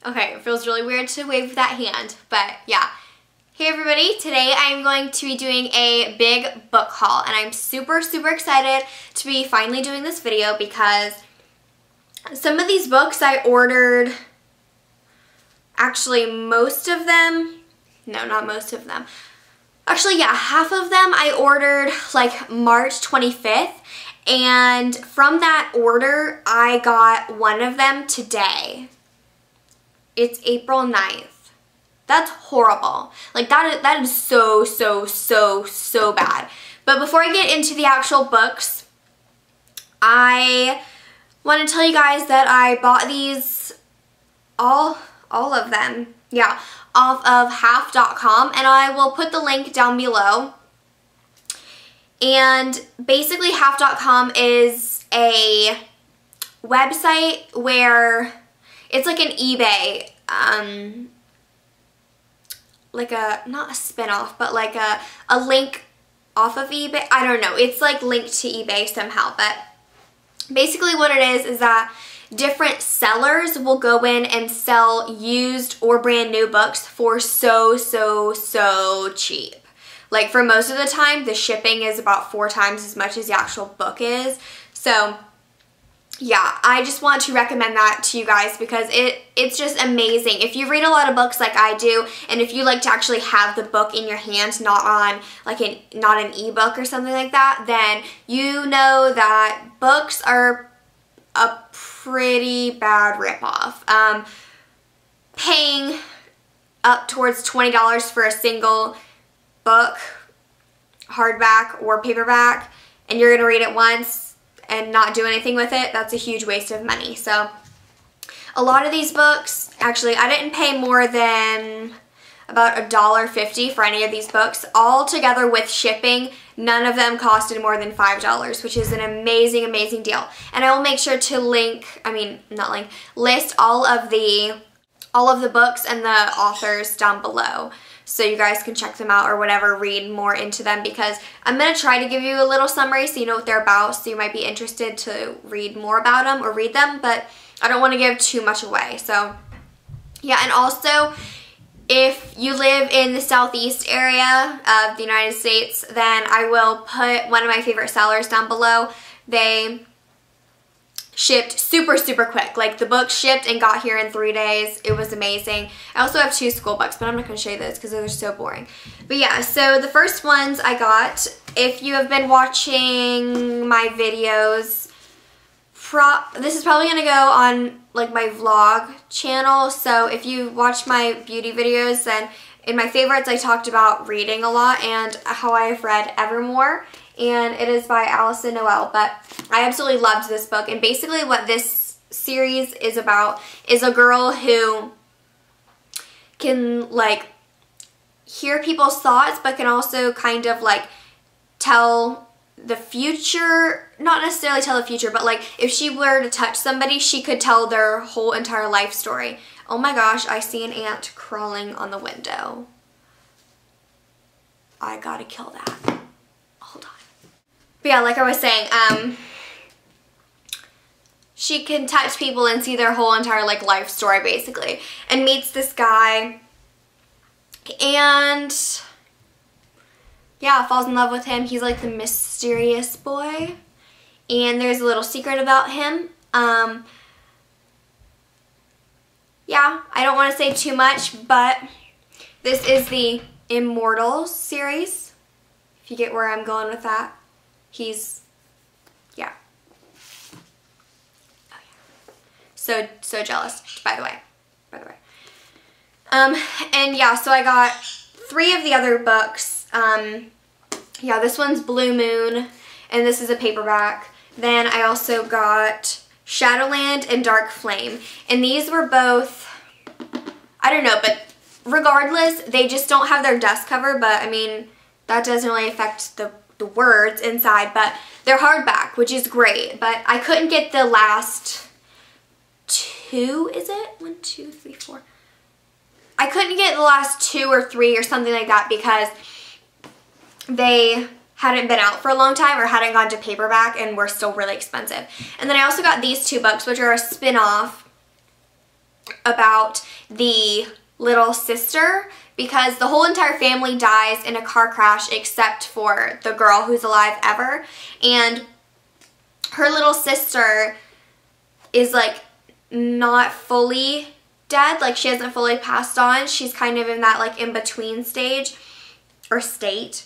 Okay, it feels really weird to wave with that hand, but yeah. Hey everybody, today I'm going to be doing a big book haul, and I'm super excited to be finally doing this video because some of these books I ordered, actually most of them, no, not most of them. Actually, yeah, half of them I ordered like March 25th, and from that order, I got one of them today. It's April 9th. That's horrible. Like that is so bad. But before I get into the actual books, I want to tell you guys that I bought these, all of them, yeah, off of half.com, and I will put the link down below. And basically half.com is a website where it's like an eBay, like a, not a spin-off, but like a link off of eBay. I don't know. It's like linked to eBay somehow, but basically what it is that different sellers will go in and sell used or brand new books for so cheap. Like for most of the time, the shipping is about 4 times as much as the actual book is. So yeah, I just want to recommend that to you guys because it's just amazing. If you read a lot of books like I do, and if you like to actually have the book in your hand, not on like not an ebook or something like that, then you know that books are a pretty bad ripoff. Paying up towards $20 for a single book, hardback or paperback, and you're gonna read it once and not do anything with it, that's a huge waste of money. So a lot of these books, actually I didn't pay more than about $1.50 for any of these books. All together with shipping, none of them costed more than $5, which is an amazing deal. And I will make sure to list all of the books and the authors down below, so you guys can check them out or whatever, read more into them, because I'm going to try to give you a little summary so you know what they're about, so you might be interested to read more about them or read them, but I don't want to give too much away. So yeah, and also if you live in the southeast area of the United States, then I will put one of my favorite sellers down below. They shipped super quick. Like the book shipped and got here in 3 days. It was amazing. I also have 2 school books, but I'm not going to show you those because they're so boring. But yeah, so the first ones I got, if you have been watching my videos, this is probably going to go on like my vlog channel. So if you watch my beauty videos, then in my favorites I talked about reading a lot and how I've read Evermore. And it is by Alyson Noel, but I absolutely loved this book. And basically what this series is about is a girl who can like hear people's thoughts, but can also kind of like tell the future, not necessarily tell the future, but like if she were to touch somebody, she could tell their whole entire life story. Oh my gosh, I see an ant crawling on the window. I gotta kill that. Hold on. But yeah, like I was saying, she can touch people and see their whole entire like life story basically, and meets this guy and yeah, falls in love with him. He's like the mysterious boy, and there's a little secret about him. Yeah, I don't want to say too much, but this is the Immortals series, if you get where I'm going with that. He's, yeah. Oh, yeah. So jealous, by the way. And yeah, so I got 3 of the other books. Yeah, this one's Blue Moon, and this is a paperback. Then I also got Shadowland and Dark Flame. And these were both, I don't know, but regardless, they just don't have their dust cover, but I mean, that doesn't really affect the words inside, but they're hardback, which is great. But I couldn't get the last 2, is it? 1, 2, 3, 4. I couldn't get the last 2 or 3 or something like that because they hadn't been out for a long time or hadn't gone to paperback and were still really expensive. And then I also got these 2 books, which are a spin-off about the little sister, because the whole entire family dies in a car crash except for the girl who's alive ever. And her little sister is like not fully dead, like she hasn't fully passed on. She's kind of in that like in-between stage or state.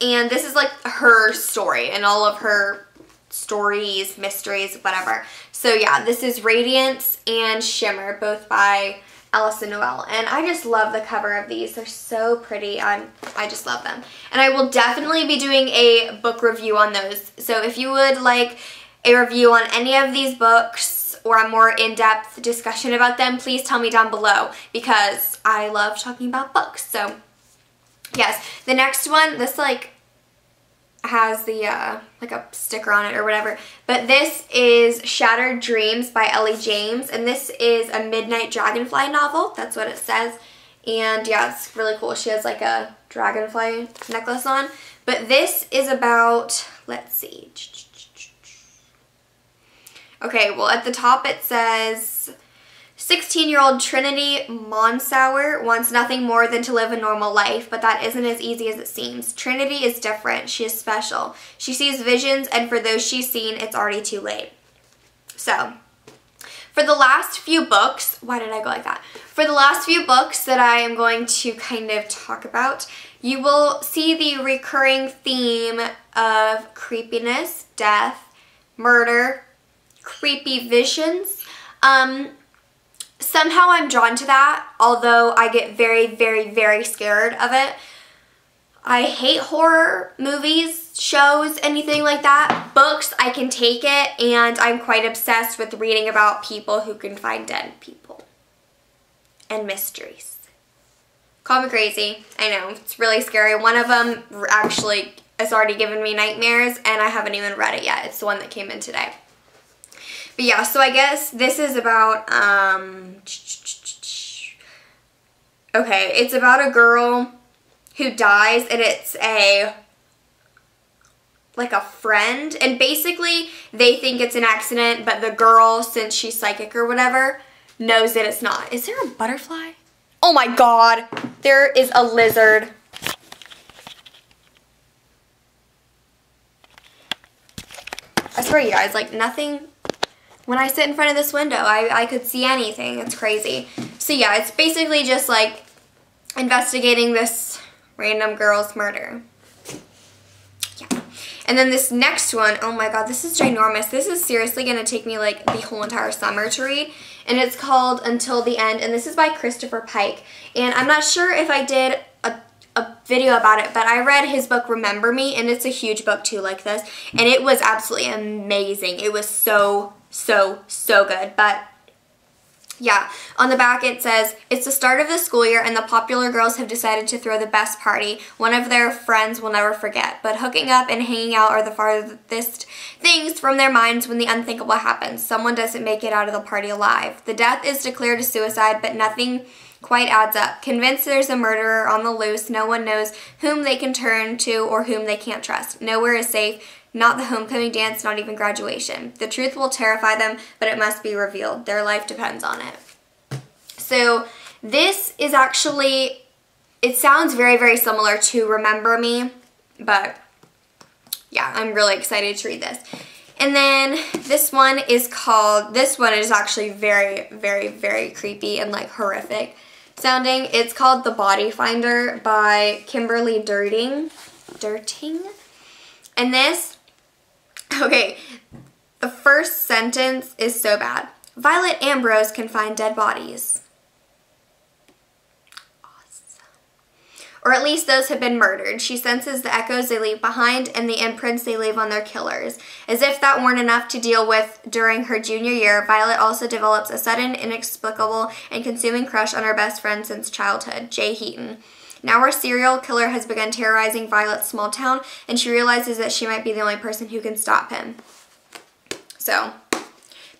And this is like her story and all of her stories, mysteries, whatever. So yeah, this is Radiance and Shimmer, both by Alyson Noel, and I just love the cover of these. They're so pretty. I just love them. And I will definitely be doing a book review on those. So if you would like a review on any of these books or a more in-depth discussion about them, please tell me down below, because I love talking about books. So yes, the next one, this like has the like a sticker on it or whatever, but this is Shattered Dreams by Ellie James, and this is a Midnight Dragonfly novel. That's what it says. And yeah, it's really cool. She has like a dragonfly necklace on. But this is about, let's see. Okay, well at the top it says 16-year-old Trinity Monsauer wants nothing more than to live a normal life, but that isn't as easy as it seems. Trinity is different. She is special. She sees visions, and for those she's seen, it's already too late. So, for the last few books, why did I go like that? For the last few books that I am going to kind of talk about, you will see the recurring theme of creepiness, death, murder, creepy visions. Somehow I'm drawn to that, although I get very, very, very scared of it. I hate horror movies, shows, anything like that. Books, I can take it, and I'm quite obsessed with reading about people who can find dead people. And mysteries. Call me crazy. I know, it's really scary. One of them actually has already given me nightmares, and I haven't even read it yet. It's the one that came in today. But yeah, so I guess this is about, okay, it's about a girl who dies, and it's like a friend, and basically they think it's an accident, but the girl, since she's psychic or whatever, knows that it's not. Is there a butterfly? Oh my god, there is a lizard. I swear you guys, like nothing. When I sit in front of this window, I could see anything. It's crazy. So yeah, it's basically just like investigating this random girl's murder. Yeah. And then this next one, oh my god, this is ginormous. This is seriously going to take me like the whole entire summer to read. And it's called Until the End, and this is by Christopher Pike. And I'm not sure if I did a video about it, but I read his book Remember Me, and it's a huge book too like this. And it was absolutely amazing. It was so good. But yeah, on the back it says, it's the start of the school year and the popular girls have decided to throw the best party one of their friends will never forget. But hooking up and hanging out are the farthest things from their minds when the unthinkable happens. Someone doesn't make it out of the party alive. The death is declared a suicide, but nothing quite adds up. Convinced there's a murderer on the loose, no one knows whom they can turn to or whom they can't trust. Nowhere is safe. Not the homecoming dance, not even graduation. The truth will terrify them, but it must be revealed. Their life depends on it. So this is actually, it sounds very, very similar to Remember Me, but yeah, I'm really excited to read this. And then this one is called, this one is actually very, very, very creepy and like horrific sounding. It's called The Body Finder by Kimberly Derting. And this, okay, the first sentence is so bad. Violet Ambrose can find dead bodies. Awesome. Or at least those have been murdered. She senses the echoes they leave behind and the imprints they leave on their killers. As if that weren't enough to deal with during her junior year, Violet also develops a sudden, inexplicable, and consuming crush on her best friend since childhood, Jay Heaton. Now her serial killer has begun terrorizing Violet's small town, and she realizes that she might be the only person who can stop him. So,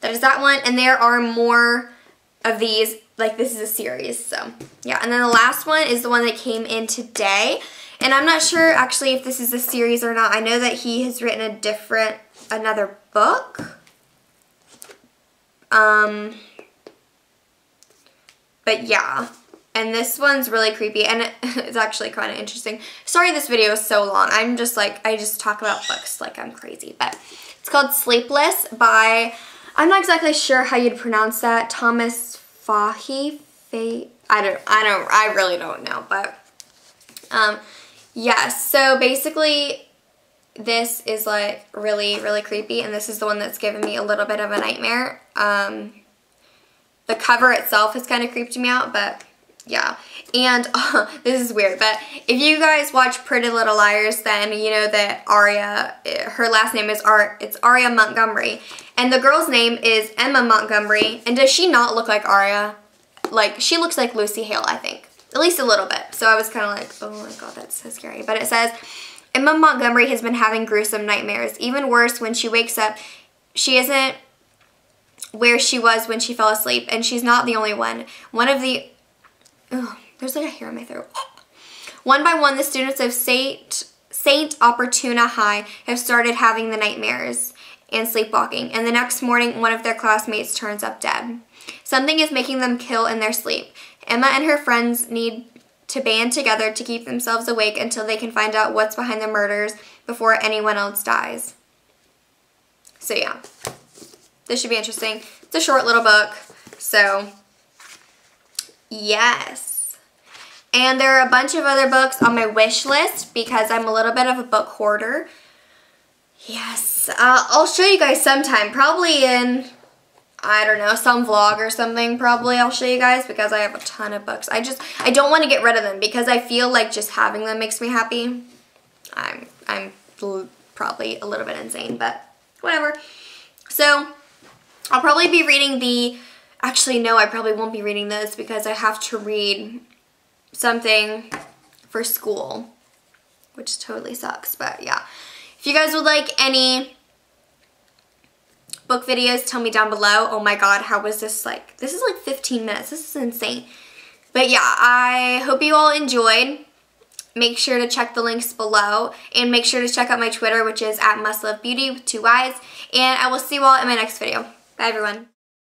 that is that one, and there are more of these, like this is a series, so yeah. And then the last one is the one that came in today, and I'm not sure actually if this is a series or not. I know that he has written another book. But yeah. And this one's really creepy, and it's actually kind of interesting. Sorry this video is so long. I'm just like, I just talk about books like I'm crazy. But it's called Sleepless by, I'm not exactly sure how you'd pronounce that, Thomas Fahy. I really don't know. But yeah, so basically this is like really, really creepy, and this is the one that's given me a little bit of a nightmare. The cover itself has kind of creeped me out, but yeah. And this is weird, but if you guys watch Pretty Little Liars, then you know that Aria, her last name is it's Aria Montgomery, and the girl's name is Emma Montgomery. And does she not look like Aria? Like, she looks like Lucy Hale, I think, at least a little bit. So I was kind of like, oh my god, that's so scary. But it says, Emma Montgomery has been having gruesome nightmares. Even worse, when she wakes up, she isn't where she was when she fell asleep, and she's not the only one. There's like a hair in my throat. One by one, the students of Saint Opportuna High have started having the nightmares and sleepwalking, and the next morning, one of their classmates turns up dead. Something is making them kill in their sleep. Emma and her friends need to band together to keep themselves awake until they can find out what's behind the murders before anyone else dies. So yeah, this should be interesting. It's a short little book, so yes. And there are a bunch of other books on my wish list because I'm a little bit of a book hoarder. Yes, I'll show you guys sometime, probably in, I don't know, some vlog or something. Probably I'll show you guys because I have a ton of books. I don't want to get rid of them because I feel like just having them makes me happy. I'm probably a little bit insane, but whatever. So I'll probably be reading actually no, I probably won't be reading this because I have to read something for school, which totally sucks. But yeah, if you guys would like any book videos, tell me down below. Oh my god, how was this like? This is like 15 minutes. This is insane. But yeah, I hope you all enjoyed. Make sure to check the links below, and make sure to check out my Twitter, which is @mustlovebeauty with 2 Y's. And I will see you all in my next video. Bye everyone.